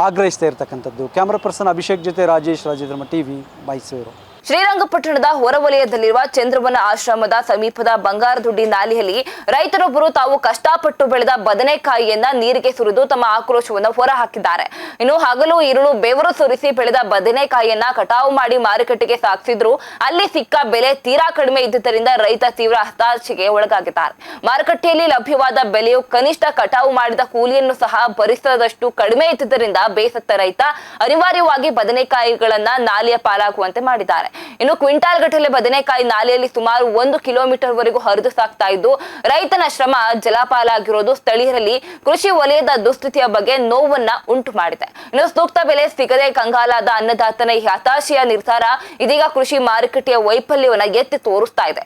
ಆಗ್ರಹಿಸ್ತಾ ಇರ್ತಕ್ಕಂಥದ್ದು. ಕ್ಯಾಮ್ರಾ ಪರ್ಸನ್ ಅಭಿಷೇಕ್ ಜೊತೆ ರಾಜೇಶ್, ರಾಜೇಂದ್ರಮ ಟಿವಿ, ಮೈಸೂರು. ಶ್ರೀರಂಗಪಟ್ಟಣದ ಹೊರವಲಯದಲ್ಲಿರುವ ಚಂದ್ರವನ ಆಶ್ರಮದ ಸಮೀಪದ ಬಂಗಾರದುಡ್ಡಿ ನಾಲೆಯಲ್ಲಿ ರೈತರೊಬ್ಬರು ತಾವು ಕಷ್ಟಪಟ್ಟು ಬೆಳೆದ ಬದನೆಕಾಯಿಯನ್ನ ನೀರಿಗೆ ಸುರಿದು ತಮ್ಮ ಆಕ್ರೋಶವನ್ನು ಹೊರಹಾಕಿದ್ದಾರೆ. ಇನ್ನು ಹಗಲು ഇരുಳು ಬೆವರು ಸುರಿಸಿ ಬೆಳೆದ ಬದನೆಕಾಯಿಯನ್ನ ಕಟಾವು ಮಾಡಿ ಮಾರುಕಟ್ಟೆಗೆ ಸಾಗಿಸಿದ್ರು ಅಲ್ಲಿ ಸಿಕ್ಕ ಬೆಲೆ ತೀರಾ ಕಡಿಮೆ ಇದ್ದುದರಿಂದ ರೈತ ತೀವ್ರ ಹತಾಶೆಗೆ ಒಳಗಾಗಿದ್ದಾರೆ. ಮಾರುಕಟ್ಟೆಯಲ್ಲಿ ಲಭ್ಯವಾದ ಬೆಲೆಯು ಕನಿಷ್ಠ ಕಟಾವು ಮಾಡಿದ ಕೂಲಿಯನ್ನು ಸಹ ಭರಿಸದಷ್ಟು ಕಡಿಮೆ ಇದ್ದುದರಿಂದ ಬೇಸತ್ತ ರೈತ ಅನಿವಾರ್ಯವಾಗಿ ಬದನೆಕಾಯಿಗಳನ್ನ ನಾಲೆಯ ಪಾಲಾಗುವಂತೆ ಮಾಡಿದ್ದಾರೆ. ಇನ್ನು ಕ್ವಿಂಟಾಲ್ ಗಟ್ಟಲೆ ಬದನೆಕಾಯಿ ನಾಲೆಯಲ್ಲಿ ಸುಮಾರು 1 ಕಿಲೋಮೀಟರ್ ವರೆಗೂ ಹರಿದು ಸಾಕ್ತಾ ಇದ್ದು ರೈತನ ಶ್ರಮ ಜಲಪಾಲಾಗಿರೋದು ಸ್ಥಳೀಯರಲ್ಲಿ ಕೃಷಿ ವಲಯದ ದುಸ್ಥಿತಿಯ ಬಗ್ಗೆ ನೋವನ್ನ ಉಂಟು ಮಾಡಿದೆ. ಇನ್ನು ಸೂಕ್ತ ಬೆಲೆ ಸಿಗದೆ ಕಂಗಾಲಾದ ಅನ್ನದಾತನ ಈ ಹತಾಶೆಯ ನಿರ್ಧಾರ ಇದೀಗ ಕೃಷಿ ಮಾರುಕಟ್ಟೆಯ ವೈಫಲ್ಯವನ್ನ ಎತ್ತಿ ತೋರಿಸ್ತಾ ಇದೆ.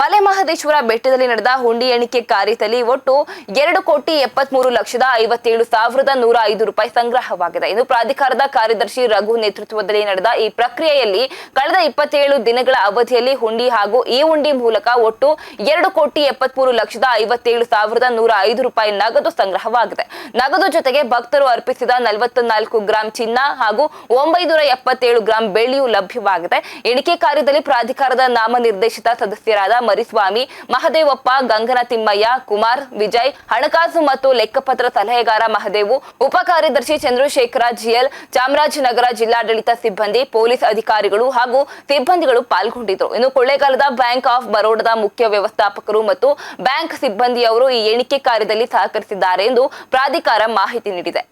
ಮಲೆ ಮಹದೇಶ್ವರ ಬೆಟ್ಟದಲ್ಲಿ ನಡೆದ ಹುಂಡಿ ಎಣಿಕೆ ಕಾರ್ಯದಲ್ಲಿ ಒಟ್ಟು 2,73,57,105 ರೂಪಾಯಿ ಸಂಗ್ರಹವಾಗಿದೆ. ಇನ್ನು ಪ್ರಾಧಿಕಾರದ ಕಾರ್ಯದರ್ಶಿ ರಘು ನೇತೃತ್ವದಲ್ಲಿ ನಡೆದ ಈ ಪ್ರಕ್ರಿಯೆಯಲ್ಲಿ ಕಳೆದ 27 ದಿನಗಳ ಅವಧಿಯಲ್ಲಿ ಹುಂಡಿ ಹಾಗೂ ಈ ಹುಂಡಿ ಮೂಲಕ ಒಟ್ಟು 2,73,57,105 ರೂಪಾಯಿ ನಗದು ಸಂಗ್ರಹವಾಗಿದೆ. ನಗದು ಜೊತೆಗೆ ಭಕ್ತರು ಅರ್ಪಿಸಿದ 44 ಗ್ರಾಂ ಚಿನ್ನ ಹಾಗೂ 977 ಗ್ರಾಂ ಬೆಳ್ಳಿಯೂ ಲಭ್ಯವಾಗಿದೆ. ಎಣಿಕೆ ಕಾರ್ಯದಲ್ಲಿ ಪ್ರಾಧಿಕಾರದ ನಾಮನಿರ್ದೇಶಿತ ಸದಸ್ಯರಾದ ಮರಿಸ್ವಾಮಿ, ಮಹದೇವಪ್ಪ, ಗಂಗನ ತಿಮ್ಮಯ್ಯ, ಕುಮಾರ್, ವಿಜಯ್, ಹಣಕಾಸು ಮತ್ತು ಲೆಕ್ಕಪತ್ರ ಸಲಹೆಗಾರ ಮಹದೇವು, ಉಪ ಕಾರ್ಯದರ್ಶಿ ಚಂದ್ರಶೇಖರ ಜಿಎಲ್, ಚಾಮರಾಜನಗರ ಜಿಲ್ಲಾಡಳಿತ ಸಿಬ್ಬಂದಿ, ಪೊಲೀಸ್ ಅಧಿಕಾರಿಗಳು ಹಾಗೂ ಸಿಬ್ಬಂದಿಗಳು ಪಾಲ್ಗೊಂಡಿದ್ದರು. ಇನ್ನು ಕೊಳ್ಳೇಗಾಲದ ಬ್ಯಾಂಕ್ ಆಫ್ ಬರೋಡದ ಮುಖ್ಯ ವ್ಯವಸ್ಥಾಪಕರು ಮತ್ತು ಬ್ಯಾಂಕ್ ಸಿಬ್ಬಂದಿಯವರು ಈ ಎಣಿಕೆ ಕಾರ್ಯದಲ್ಲಿ ಸಹಕರಿಸಿದ್ದಾರೆ ಎಂದು ಪ್ರಾಧಿಕಾರ ಮಾಹಿತಿ ನೀಡಿದೆ.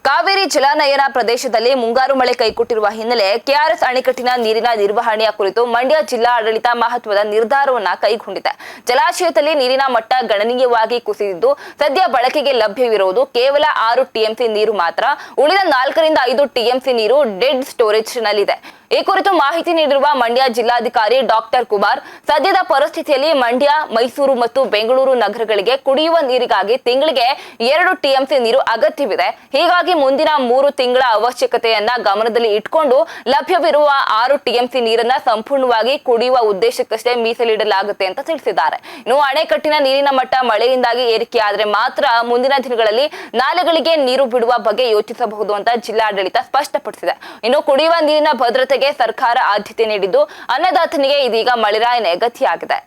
ಕಾವೇರಿ ಜಲಾನಯನ ಪ್ರದೇಶದಲ್ಲಿ ಮುಂಗಾರು ಮಳೆ ಕೈಕೊಟ್ಟಿರುವ ಹಿನ್ನೆಲೆ ಕೆಆರ್ಎಸ್ ಅಣೆಕಟ್ಟಿನ ನೀರಿನ ನಿರ್ವಹಣೆಯ ಕುರಿತು ಮಂಡ್ಯ ಜಿಲ್ಲಾ ಆಡಳಿತ ಮಹತ್ವದ ನಿರ್ಧಾರವನ್ನ ಕೈಗೊಂಡಿದೆ. ಜಲಾಶಯದಲ್ಲಿ ನೀರಿನ ಮಟ್ಟ ಗಣನೀಯವಾಗಿ ಕುಸಿದಿದ್ದು ಸದ್ಯ ಬಳಕೆಗೆ ಲಭ್ಯವಿರುವುದು ಕೇವಲ 6 ಟಿಎಂಸಿ ನೀರು ಮಾತ್ರ. ಉಳಿದ 4 ರಿಂದ 5 ಟಿಎಂಸಿ ನೀರು ಡೆಡ್ ಸ್ಟೋರೇಜ್ ನಲ್ಲಿದೆ. ಈ ಕುರಿತು ಮಾಹಿತಿ ನೀಡಿರುವ ಮಂಡ್ಯ ಜಿಲ್ಲಾಧಿಕಾರಿ ಡಾಕ್ಟರ್ ಕುಮಾರ್, ಸದ್ಯದ ಪರಿಸ್ಥಿತಿಯಲ್ಲಿ ಮಂಡ್ಯ, ಮೈಸೂರು ಮತ್ತು ಬೆಂಗಳೂರು ನಗರಗಳಿಗೆ ಕುಡಿಯುವ ನೀರಿಗಾಗಿ ತಿಂಗಳಿಗೆ 2 ಟಿಎಂಸಿ ನೀರು ಅಗತ್ಯವಿದೆ. ಹೀಗಾಗಿ ಮುಂದಿನ 3 ತಿಂಗಳ ಅವಶ್ಯಕತೆಯನ್ನ ಗಮನದಲ್ಲಿ ಇಟ್ಕೊಂಡು ಲಭ್ಯವಿರುವ 6 ಟಿಎಂಸಿ ನೀರನ್ನ ಸಂಪೂರ್ಣವಾಗಿ ಕುಡಿಯುವ ಉದ್ದೇಶಕ್ಕಷ್ಟೇ ಮೀಸಲಿಡಲಾಗುತ್ತೆ ಅಂತ ತಿಳಿಸಿದ್ದಾರೆ. ಇನ್ನು ಅಣೆಕಟ್ಟಿನ ನೀರಿನ ಮಟ್ಟ ಮಳೆಯಿಂದಾಗಿ ಏರಿಕೆಯಾದರೆ ಮಾತ್ರ ಮುಂದಿನ ದಿನಗಳಲ್ಲಿ ನಾಲೆಗಳಿಗೆ ನೀರು ಬಿಡುವ ಬಗ್ಗೆ ಯೋಚಿಸಬಹುದು ಅಂತ ಜಿಲ್ಲಾಡಳಿತ ಸ್ಪಷ್ಟಪಡಿಸಿದೆ. ಇನ್ನು ಕುಡಿಯುವ ನೀರಿನ ಭದ್ರತೆಗೆ ಸರ್ಕಾರ ಆದ್ಯತೆ ನೀಡಿದ್ದು ಅನ್ನದಾತನಿಗೆ ಇದೀಗ ಮಳೆರಾಯನೇ ಗತಿಯಾಗಿದೆ.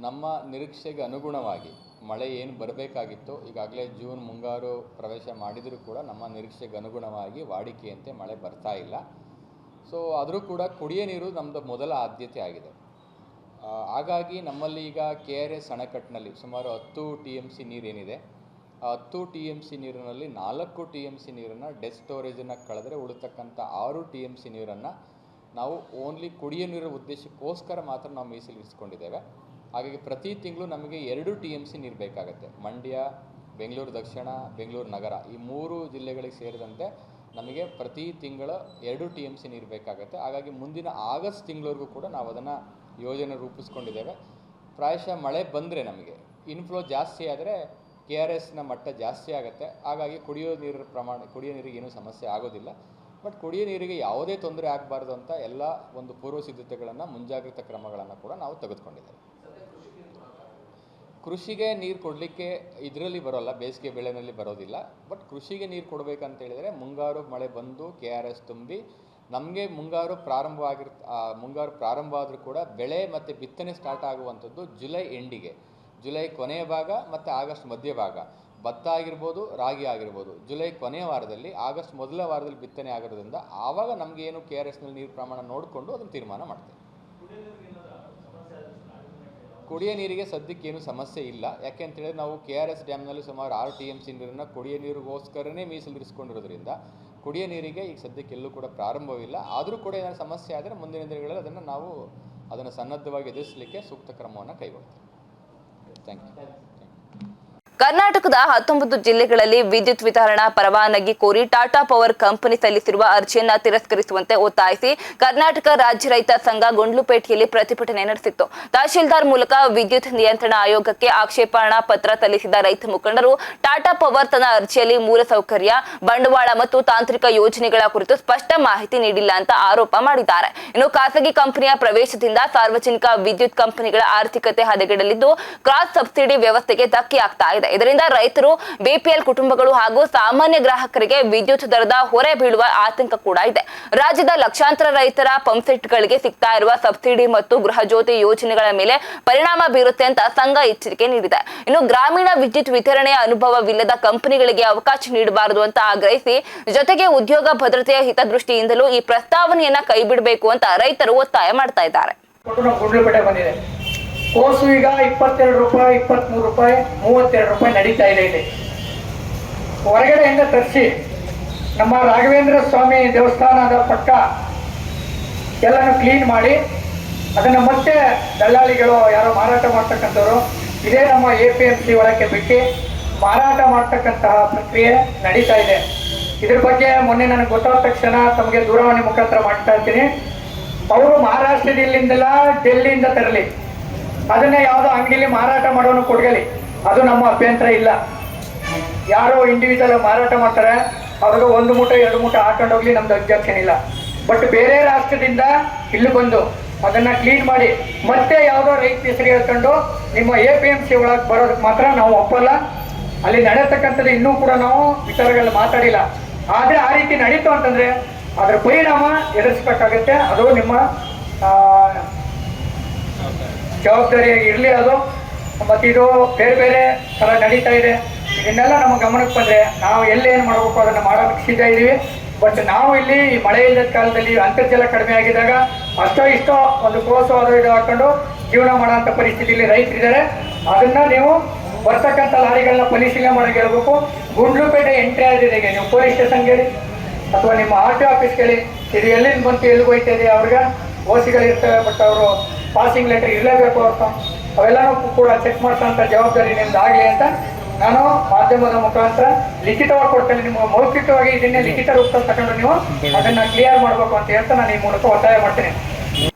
ನಮ್ಮ ನಿರೀಕ್ಷೆಗೆ ಅನುಗುಣವಾಗಿ ಮಳೆ ಏನು ಬರಬೇಕಾಗಿತ್ತು, ಈಗಾಗಲೇ ಜೂನ್ ಮುಂಗಾರು ಪ್ರವೇಶ ಮಾಡಿದರೂ ಕೂಡ ನಮ್ಮ ನಿರೀಕ್ಷೆಗೆ ಅನುಗುಣವಾಗಿ ವಾಡಿಕೆಯಂತೆ ಮಳೆ ಬರ್ತಾ ಇಲ್ಲ. ಸೊ ಆದರೂ ಕೂಡ ಕುಡಿಯೋ ನೀರು ನಮ್ಮದು ಮೊದಲ ಆದ್ಯತೆ ಆಗಿದೆ. ಹಾಗಾಗಿ ನಮ್ಮಲ್ಲಿ ಈಗ KRS ಅಣೆಕಟ್ಟಿನಲ್ಲಿ ಸುಮಾರು 10 TMC ನೀರೇನಿದೆ, ಆ 10 TMC ನೀರಿನಲ್ಲಿ 4 TMC ನೀರನ್ನು ಡೆಡ್ ಸ್ಟೋರೇಜನ್ನು ಕಳೆದರೆ ಉಳಿತಕ್ಕಂಥ 6 TMC ನೀರನ್ನು ನಾವು ಓನ್ಲಿ ಕುಡಿಯೋ ನೀರಿನ ಉದ್ದೇಶಕ್ಕೋಸ್ಕರ ಮಾತ್ರ ನಾವು ಮೀಸಲಿರಿಸ್ಕೊಂಡಿದ್ದೇವೆ. ಹಾಗಾಗಿ ಪ್ರತಿ ತಿಂಗಳು ನಮಗೆ 2 TMC ನೀರು ಬೇಕಾಗುತ್ತೆ. ಮಂಡ್ಯ, ಬೆಂಗಳೂರು ದಕ್ಷಿಣ, ಬೆಂಗಳೂರು ನಗರ ಈ 3 ಜಿಲ್ಲೆಗಳಿಗೆ ಸೇರಿದಂತೆ ನಮಗೆ ಪ್ರತಿ ತಿಂಗಳ 2 TMC ನೀರು ಬೇಕಾಗುತ್ತೆ. ಹಾಗಾಗಿ ಮುಂದಿನ ಆಗಸ್ಟ್ ತಿಂಗಳವರೆಗೂ ಕೂಡ ನಾವು ಅದನ್ನು ಯೋಜನೆ ರೂಪಿಸ್ಕೊಂಡಿದ್ದೇವೆ. ಪ್ರಾಯಶಃ ಮಳೆ ಬಂದರೆ ನಮಗೆ ಇನ್ಫ್ಲೋ ಜಾಸ್ತಿ ಆದರೆ KRSನ ಮಟ್ಟ ಜಾಸ್ತಿ ಆಗುತ್ತೆ. ಹಾಗಾಗಿ ಕುಡಿಯೋ ನೀರಿಗೆ ಏನೂ ಸಮಸ್ಯೆ ಆಗೋದಿಲ್ಲ. ಬಟ್ ಕುಡಿಯೋ ನೀರಿಗೆ ಯಾವುದೇ ತೊಂದರೆ ಆಗಬಾರ್ದು ಅಂತ ಎಲ್ಲ ಒಂದು ಪೂರ್ವ ಸಿದ್ಧತೆಗಳನ್ನು, ಮುಂಜಾಗ್ರತಾ ಕ್ರಮಗಳನ್ನು ಕೂಡ ನಾವು ತೆಗೆದುಕೊಂಡಿದ್ದೇವೆ. ಕೃಷಿಗೆ ನೀರು ಕೊಡಲಿಕ್ಕೆ ಇದರಲ್ಲಿ ಬರೋಲ್ಲ, ಬೇಸಿಗೆ ಬೆಳೆಯಲ್ಲಿ ಬರೋದಿಲ್ಲ. ಬಟ್ ಕೃಷಿಗೆ ನೀರು ಕೊಡಬೇಕಂತ ಹೇಳಿದರೆ ಮುಂಗಾರು ಮಳೆ ಬಂದು KRS ತುಂಬಿ ನಮಗೆ ಮುಂಗಾರು ಪ್ರಾರಂಭ ಆದರೂ ಕೂಡ ಬೆಳೆ ಮತ್ತು ಬಿತ್ತನೆ ಸ್ಟಾರ್ಟ್ ಆಗುವಂಥದ್ದು ಜುಲೈ ಎಂಡಿಗೆ, ಜುಲೈ ಕೊನೆಯ ಭಾಗ ಮತ್ತು ಆಗಸ್ಟ್ ಮಧ್ಯ ಭಾಗ. ಭತ್ತ ಆಗಿರ್ಬೋದು, ರಾಗಿ ಆಗಿರ್ಬೋದು, ಜುಲೈ ಕೊನೆಯ ವಾರದಲ್ಲಿ, ಆಗಸ್ಟ್ ಮೊದಲ ವಾರದಲ್ಲಿ ಬಿತ್ತನೆ ಆಗಿರೋದ್ರಿಂದ ಆವಾಗ ನಮಗೇನು KRSನಲ್ಲಿ ನೀರು ಪ್ರಮಾಣ ನೋಡಿಕೊಂಡು ಅದನ್ನು ತೀರ್ಮಾನ ಮಾಡ್ತೇವೆ. ಕುಡಿಯೋ ನೀರಿಗೆ ಸದ್ಯಕ್ಕೇನು ಸಮಸ್ಯೆ ಇಲ್ಲ. ಯಾಕೆ ಅಂತೇಳಿದ್ರೆ ನಾವು KRS ಡ್ಯಾಮ್ನಲ್ಲಿ ಸುಮಾರು 6 TMC ನೀರನ್ನು ಕುಡಿಯೋ ನೀರಿಗೋಸ್ಕರನೇ ಮೀಸಲಿರಿಸ್ಕೊಂಡಿರೋದ್ರಿಂದ ಕುಡಿಯೋ ನೀರಿಗೆ ಈಗ ಸದ್ಯಕ್ಕೆಲ್ಲೂ ಕೂಡ ಪ್ರಾರಂಭವಿಲ್ಲ. ಆದರೂ ಕೂಡ ಏನಾದರೂ ಸಮಸ್ಯೆ ಆದರೆ ಮುಂದಿನ ದಿನಗಳಲ್ಲಿ ಅದನ್ನು ಸನ್ನದ್ಧವಾಗಿ ಎದುರಿಸಲಿಕ್ಕೆ ಸೂಕ್ತ ಕ್ರಮವನ್ನು ಕೈಗೊಳ್ತೇವೆ. Thank you. ಕರ್ನಾಟಕದ 19 ಜಿಲ್ಲೆಗಳಲ್ಲಿ ವಿದ್ಯುತ್ ವಿತರಣಾ ಪರವಾನಗಿ ಕೋರಿ ಟಾಟಾ ಪವರ್ ಕಂಪನಿ ಸಲ್ಲಿಸಿರುವ ಅರ್ಜಿಯನ್ನ ತಿರಸ್ಕರಿಸುವಂತೆ ಒತ್ತಾಯಿಸಿ ಕರ್ನಾಟಕ ರಾಜ್ಯ ರೈತ ಸಂಘ ಗುಂಡ್ಲುಪೇಟೆಯಲ್ಲಿ ಪ್ರತಿಭಟನೆ ನಡೆಸಿತ್ತು. ತಹಶೀಲ್ದಾರ್ ಮೂಲಕ ವಿದ್ಯುತ್ ನಿಯಂತ್ರಣ ಆಯೋಗಕ್ಕೆ ಆಕ್ಷೇಪಣಾ ಪತ್ರ ಸಲ್ಲಿಸಿದ ರೈತ ಮುಖಂಡರು ಟಾಟಾ ಪವರ್ ತನ್ನ ಅರ್ಜಿಯಲ್ಲಿ ಮೂಲಸೌಕರ್ಯ, ಬಂಡವಾಳ ಮತ್ತು ತಾಂತ್ರಿಕ ಯೋಜನೆಗಳ ಕುರಿತು ಸ್ಪಷ್ಟ ಮಾಹಿತಿ ನೀಡಿಲ್ಲ ಅಂತ ಆರೋಪ ಮಾಡಿದ್ದಾರೆ. ಇನ್ನು ಖಾಸಗಿ ಕಂಪನಿಯ ಪ್ರವೇಶದಿಂದ ಸಾರ್ವಜನಿಕ ವಿದ್ಯುತ್ ಕಂಪನಿಗಳ ಆರ್ಥಿಕತೆ ಹದಗೆಡಲಿದ್ದು ಕ್ರಾಸ್ ಸಬ್ಸಿಡಿ ವ್ಯವಸ್ಥೆಗೆ ಧಕ್ಕೆಯಾಗ್ತಾ ಇದೆ. ಇದರಿಂದ ರೈತರು, ಬಿಪಿಎಲ್ ಕುಟುಂಬಗಳು ಹಾಗೂ ಸಾಮಾನ್ಯ ಗ್ರಾಹಕರಿಗೆ ವಿದ್ಯುತ್ ದರದ ಹೊರೆ ಬೀಳುವ ಆತಂಕ ಕೂಡ ಇದೆ. ರಾಜ್ಯದ ಲಕ್ಷಾಂತರ ರೈತರ ಪಂಪ್ಸೆಟ್ಗಳಿಗೆ ಸಿಗ್ತಾ ಇರುವ ಸಬ್ಸಿಡಿ ಮತ್ತು ಗೃಹ ಜ್ಯೋತಿ ಯೋಜನೆಗಳ ಮೇಲೆ ಪರಿಣಾಮ ಬೀರುತ್ತೆ ಅಂತ ಸಂಘ ಎಚ್ಚರಿಕೆ ನೀಡಿದೆ. ಇನ್ನು ಗ್ರಾಮೀಣ ವಿದ್ಯುತ್ ವಿತರಣೆಯ ಅನುಭವವಿಲ್ಲದ ಕಂಪನಿಗಳಿಗೆ ಅವಕಾಶ ನೀಡಬಾರದು ಅಂತ ಆಗ್ರಹಿಸಿ, ಜೊತೆಗೆ ಉದ್ಯೋಗ ಭದ್ರತೆಯ ಹಿತದೃಷ್ಟಿಯಿಂದಲೂ ಈ ಪ್ರಸ್ತಾವನೆಯನ್ನ ಕೈಬಿಡಬೇಕು ಅಂತ ರೈತರು ಒತ್ತಾಯ ಮಾಡ್ತಾ ಇದ್ದಾರೆ. ಕೋಸು ಈಗ 22 ರೂಪಾಯಿ, 23 ರೂಪಾಯಿ, 32 ರೂಪಾಯಿ ನಡೀತಾ ಇದೆ. ಇಲ್ಲಿ ಹೊರಗಡೆಯಿಂದ ತರಿಸಿ ನಮ್ಮ ರಾಘವೇಂದ್ರ ಸ್ವಾಮಿ ದೇವಸ್ಥಾನದ ಪಕ್ಕ ಎಲ್ಲನೂ ಕ್ಲೀನ್ ಮಾಡಿ ಅದನ್ನು ಮತ್ತೆ ದಲ್ಲಾಳಿಗಳು ಯಾರೋ ಮಾರಾಟ ಮಾಡ್ತಕ್ಕಂಥವ್ರು ಇದೇ ನಮ್ಮ APMC ಒಳಕ್ಕೆ ಬಿಟ್ಟು ಮಾರಾಟ ಮಾಡ್ತಕ್ಕಂತಹ ಪ್ರಕ್ರಿಯೆ ನಡೀತಾ ಇದೆ. ಇದ್ರ ಬಗ್ಗೆ ಮೊನ್ನೆ ನನಗೆ ಗೊತ್ತಾದ ತಕ್ಷಣ ತಮಗೆ ದೂರವಾಣಿ ಮುಖಾಂತರ ಮಾಡ್ತಾ ಇರ್ತೀನಿ. ಅವರು ಮಹಾರಾಷ್ಟ್ರದಿಂದಲ್ಲ ಡೆಲ್ಲಿಯಿಂದ ತರಲಿ, ಅದನ್ನೇ ಯಾವುದೋ ಅಂಗಡಿಲಿ ಮಾರಾಟ ಮಾಡೋನು ಕೊಡ್ಗಲಿ, ಅದು ನಮ್ಮ ಅಭ್ಯಂತರ ಇಲ್ಲ. ಯಾರೋ ಇಂಡಿವಿಜುವಲ್ ಮಾರಾಟ ಮಾಡ್ತಾರೆ, ಅವ್ರಿಗೆ 1 ಮೂಟೆ 2 ಮೂಟೆ ಹಾಕೊಂಡೋಗ್ಲಿ, ನಮ್ದು ಅಬ್ಜೆಕ್ಷನ್ ಇಲ್ಲ. ಬಟ್ ಬೇರೆ ರಾಷ್ಟ್ರದಿಂದ ಇಲ್ಲಿ ಬಂದು ಅದನ್ನ ಕ್ಲೀನ್ ಮಾಡಿ ಮತ್ತೆ ಯಾವುದೋ ರೈತ ಹೆಸರು ಹೇಳ್ಕೊಂಡು ನಿಮ್ಮ APMC ಒಳಗೆ ಬರೋದಕ್ಕೆ ಮಾತ್ರ ನಾವು ಒಪ್ಪಲ್ಲ. ಅಲ್ಲಿ ನಡೆಯತಕ್ಕಂಥದ್ದು ಇನ್ನೂ ಕೂಡ ನಾವು ವಿಚಾರಗಳಲ್ಲಿ ಮಾತಾಡಿಲ್ಲ. ಆದರೆ ಆ ರೀತಿ ನಡೀತು ಅಂತಂದ್ರೆ ಅದರ ಪರಿಣಾಮ ಎದುರಿಸಬೇಕಾಗುತ್ತೆ. ಅದು ನಿಮ್ಮ ಜವಾಬ್ದಾರಿಯಾಗಿ ಇರಲಿ. ಅದು ಮತ್ತು ಇದು ಬೇರೆ ಬೇರೆ ಥರ ನಡೀತಾ ಇದೆ. ಇದನ್ನೆಲ್ಲ ನಮ್ಮ ಗಮನಕ್ಕೆ ಬಂದರೆ ನಾವು ಎಲ್ಲೇನು ಮಾಡಬೇಕು ಅದನ್ನು ಮಾಡೋದಕ್ಕೆ ಸಿದ್ಧ ಇದ್ದೀವಿ. ಬಟ್ ನಾವು ಇಲ್ಲಿ ಮಳೆ ಇಲ್ಲದ ಕಾಲದಲ್ಲಿ ಅಂತರ್ಜಲ ಕಡಿಮೆ ಆಗಿದ್ದಾಗ ಅಷ್ಟೋ ಇಷ್ಟೋ ಒಂದು ಕೋಸು ಅದು ಇದು ಹಾಕೊಂಡು ಜೀವನ ಮಾಡೋಂಥ ಪರಿಸ್ಥಿತಿಯಲ್ಲಿ ರೈತರಿದ್ದಾರೆ. ಅದನ್ನು ನೀವು ಬರ್ತಕ್ಕಂಥ ಲಾರಿಗಳನ್ನ ಪರಿಶೀಲನೆ ಮಾಡೋಕೆ ಹೇಳ್ಬೇಕು. ಗುಂಡ್ಲುಪೇಟೆ ಎಂಟ್ರಿ ಆಗಿದೆ, ನೀವು ಪೊಲೀಸ್ ಸ್ಟೇಷನ್ಗೆ ಹೇಳಿ ಅಥವಾ ನಿಮ್ಮ RTO ಆಫೀಸ್ಗೆ ಹೇಳಿ, ಇದು ಎಲ್ಲಿಂದ ಬಂತು ಎಲ್ಲಿಗೆ ಹೋಯ್ತಾ ಇದೆ. ಅವ್ರಿಗೆ ಓಸಿಗಳಿರ್ತವೆ, ಬಟ್ ಅವರು ಪಾಸಿಂಗ್ ಲೆಟರ್ ಇರಲೇಬೇಕು ಅಂತ ಅವೆಲ್ಲನೂ ಕೂಡ ಚೆಕ್ ಮಾಡ್ಸೋಂಥ ಜವಾಬ್ದಾರಿ ನಿಮ್ದು ಆಗಲಿ ಅಂತ ನಾನು ಮಾಧ್ಯಮದ ಮುಖಾಂತರ ಲಿಖಿತವಾಗಿ ಕೊಡ್ತೇನೆ. ನಿಮ್ಗೆ ಮೌಖಿಕವಾಗಿ ಇದನ್ನೇ ಲಿಖಿತ ರೂಪದಲ್ಲಿ ತಗೊಂಡು ನೀವು ಅದನ್ನು ಕ್ಲಿಯರ್ ಮಾಡಬೇಕು ಅಂತ ಹೇಳ್ತಾ ನಾನು ಈ ಮೂಲಕ ಒತ್ತಾಯ ಮಾಡ್ತೇನೆ.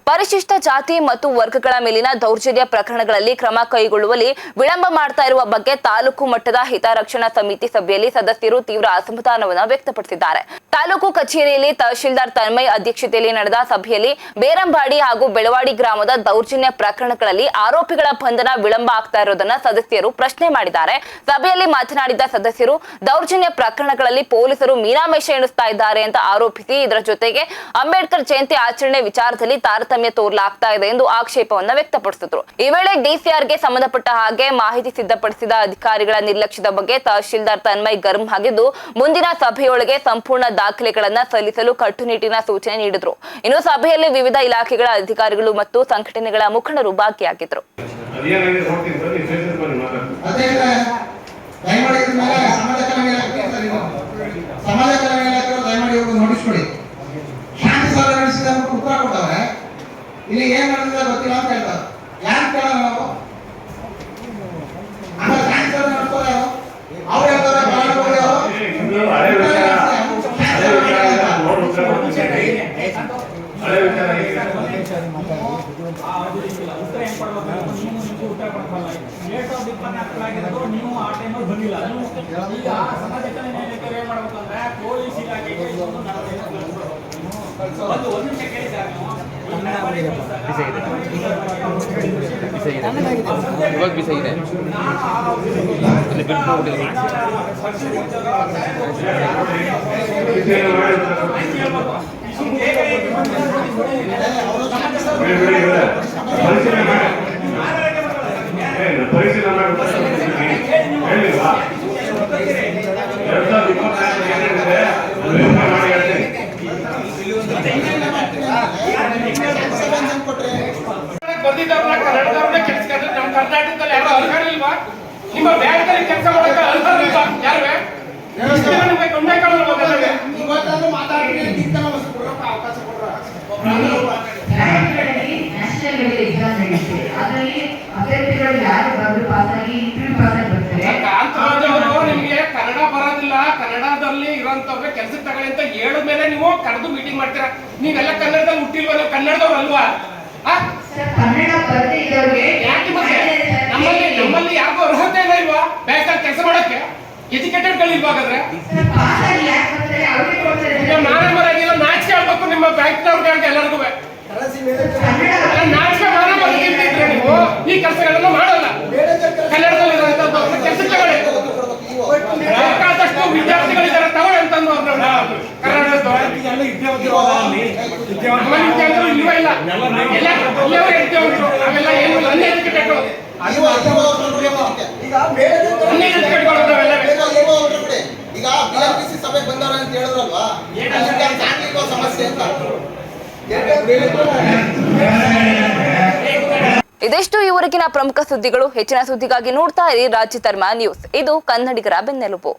ಪರಿಶಿಷ್ಟ ಜಾತಿ ಮತ್ತು ವರ್ಗಗಳ ಮೇಲಿನ ದೌರ್ಜನ್ಯ ಪ್ರಕರಣಗಳಲ್ಲಿ ಕ್ರಮ ಕೈಗೊಳ್ಳುವಲ್ಲಿ ವಿಳಂಬ ಮಾಡ್ತಾ ಇರುವ ಬಗ್ಗೆ ತಾಲೂಕು ಮಟ್ಟದ ಹಿತರಕ್ಷಣಾ ಸಮಿತಿ ಸಭೆಯಲ್ಲಿ ಸದಸ್ಯರು ತೀವ್ರ ಅಸಮಾಧಾನವನ್ನು ವ್ಯಕ್ತಪಡಿಸಿದ್ದಾರೆ. ತಾಲೂಕು ಕಚೇರಿಯಲ್ಲಿ ತಹಶೀಲ್ದಾರ್ ತನ್ಮಯ್ ಅಧ್ಯಕ್ಷತೆಯಲ್ಲಿ ನಡೆದ ಸಭೆಯಲ್ಲಿ ಬೇರಂಬಾಡಿ ಹಾಗೂ ಬೆಳವಾಡಿ ಗ್ರಾಮದ ದೌರ್ಜನ್ಯ ಪ್ರಕರಣಗಳಲ್ಲಿ ಆರೋಪಿಗಳ ಬಂಧನ ವಿಳಂಬ ಆಗ್ತಾ ಇರೋದನ್ನ ಸದಸ್ಯರು ಪ್ರಶ್ನೆ ಮಾಡಿದ್ದಾರೆ. ಸಭೆಯಲ್ಲಿ ಮಾತನಾಡಿದ ಸದಸ್ಯರು, ದೌರ್ಜನ್ಯ ಪ್ರಕರಣಗಳಲ್ಲಿ ಪೊಲೀಸರು ಮೀನಾಮೇಷ ಎಣಿಸ್ತಾ ಇದ್ದಾರೆ ಅಂತ ಆರೋಪಿಸಿ, ಇದರ ಜೊತೆಗೆ ಅಂಬೇಡ್ಕರ್ ಜಯಂತಿ ಆಚರಣೆ ವಿಚಾರದಲ್ಲಿ ತಾರತಮ್ಯ ತೋರಲಾಗ್ತಾ ಇದೆ ಎಂದು ಆಕ್ಷೇಪವನ್ನು ವ್ಯಕ್ತಪಡಿಸಿದರು. ಈ ವೇಳೆ DCRಗೆ ಸಂಬಂಧಪಟ್ಟ ಹಾಗೆ ಮಾಹಿತಿ ಸಿದ್ಧಪಡಿಸಿದ ಅಧಿಕಾರಿಗಳ ನಿರ್ಲಕ್ಷ್ಯದ ಬಗ್ಗೆ ತಹಶೀಲ್ದಾರ್ ತನ್ಮಯ್ ಗರ್ಮ್ ಆಗಿದ್ದು, ಮುಂದಿನ ಸಭೆಯೊಳಗೆ ಸಂಪೂರ್ಣ ದಾಖಲೆಗಳನ್ನ ಸಲ್ಲಿಸಲು ಕಟ್ಟುನಿಟ್ಟಿನ ಸೂಚನೆ ನೀಡಿದರು. ಇನ್ನು ಸಭೆಯಲ್ಲಿ ವಿವಿಧ ಇಲಾಖೆಗಳ ಅಧಿಕಾರಿಗಳು ಮತ್ತು ಸಂಘಟನೆಗಳ ಮುಖಂಡರು ಭಾಗಿಯಾಗಿದ್ದರು. ಇಲ್ಲಿ ಏನ್ ಮಾಡಿದ್ರೆ ಗೊತ್ತಿಲ್ಲ ಅಂತ ಹೇಳ್ತಾರೆ. ಯಾರು ಕೇಳೋಣ ನಾವು? ಆಮೇಲೆ ಸೈನ್ಸ್ ನೋಡ್ತಾರೆ, ಅವ್ರು ಹೇಳ್ತಾರೆ ನೀವು ಆ ಟೈಮಲ್ಲಿ ಬಂದಿಲ್ಲ. ಈಗ ಸಮಾಜಕ್ಕೆ ಏನ್ ಮಾಡ್ಬೇಕಂದ್ರೆ ಪೊಲೀಸ್ ಇಲಾಖೆಗೆ ಒಂದು ನಿಮಿಷ ಕೇಳಿದ್ದಾರೆ. ಇವಾಗ ಬಿಸಿ ಇದೆ. ನಮ್ಮ ಕರ್ನಾಟಕದಲ್ಲಿ ಯಾರು ಅರ್ಹರು ಇಲ್ವಾ? ನಿಮ್ಮ ಬ್ಯಾಂಕಲ್ಲಿ ಕೆಲಸ ಮಾಡಕ್ಕೆ ಅರ್ಹರು ಇಲ್ವಾ? ಯಾರು ನ್ಯಾಷನಲ್ ಎಕ್ಸಾಮ್ ನಡೆಯುತ್ತೆ. ಅದರಲ್ಲಿ ಅಭ್ಯರ್ಥಿಗಳು ಯಾರು ಬಂದು ಪಾಸಾಗಿ ಇಂಟರ್ವ್ಯೂ ಪಾಸಾಗಿ ಬರ್ತಾರೆ ಇರೋಂಥವ್ರೆ ಕೆಲಸಕ್ಕೆ ತಗೊಳ್ಳಿ ಅಂತ ಹೇಳಿದ ಮೇಲೆ ನೀವು ಕರೆದು ಮೀಟಿಂಗ್ ಮಾಡ್ತೀರಾ. ನೀವೆಲ್ಲ ಕನ್ನಡದಲ್ಲಿ ಹುಟ್ಟಿಲ್ವ, ನೀವು ಕನ್ನಡದವ್ರು ಅಲ್ವಾ? ಯಾಕೆ ಮತ್ತೆ ನಮ್ಮಲ್ಲಿ ಯಾರಿಗೂ ಅರ್ಹತೆ ಇಲ್ಲ ಇಲ್ವಾ ಬ್ಯಾಂಕಲ್ಲಿ ಕೆಲಸ ಮಾಡೋಕ್ಕೆ? ಎಜುಕೇಟೆಡ್ಗಳಿಲ್ವಾ? ಹಾಗಾದ್ರೆ ಮಾನ ಮರಾಗಿಲ್ಲ, ನಾಚಿಕೆ ಆಗ್ಬೇಕು ನಿಮ್ಮ ಬ್ಯಾಂಕ್ನವ್ರಿಗೆ ಎಲ್ಲರಿಗೂ. ನಾಚಿಕೆ ಮಾನ ಮರಗಿದ್ರೆ ನೀವು ಈ ಕೆಲಸಗಳನ್ನ ಮಾಡಲ್ಲ. ಕನ್ನಡದಲ್ಲಿ ಕೆಲಸಕ್ಕೆ ತಗೊಳ್ಳಿ. ಬೇಕಾದಷ್ಟು ವಿದ್ಯಾರ್ಥಿಗಳಿದ್ದಾರೆ, ತಗೊಳ್ಳಿ ಅಂತಂದು ಕನ್ನಡದ್ದು ಇಲ್ವೇ ಇಲ್ಲ. ಅವೆಲ್ಲ ಏನು ಅನ್ಎಜುಕೇಟೆಡ್ ಸಭೆಗೆ ಬಂದವ್ರ ಅಂತ ಹೇಳಿದ್ರಲ್ವಾ, ಸಮಸ್ಯೆ ಅಂತ. ಇದೆಷ್ಟು ಈವರೆಗಿನ ಪ್ರಮುಖ ಸುದ್ದಿಗಳು. ಹೆಚ್ಚಿನ ಸುದ್ದಿಗಾಗಿ ನೋಡ್ತಾ ಇರಿ ರಾಜ್ಯ ಧರ್ಮ ನ್ಯೂಸ್. ಇದು ಕನ್ನಡಿಗರ ಬೆನ್ನೆಲುಬು.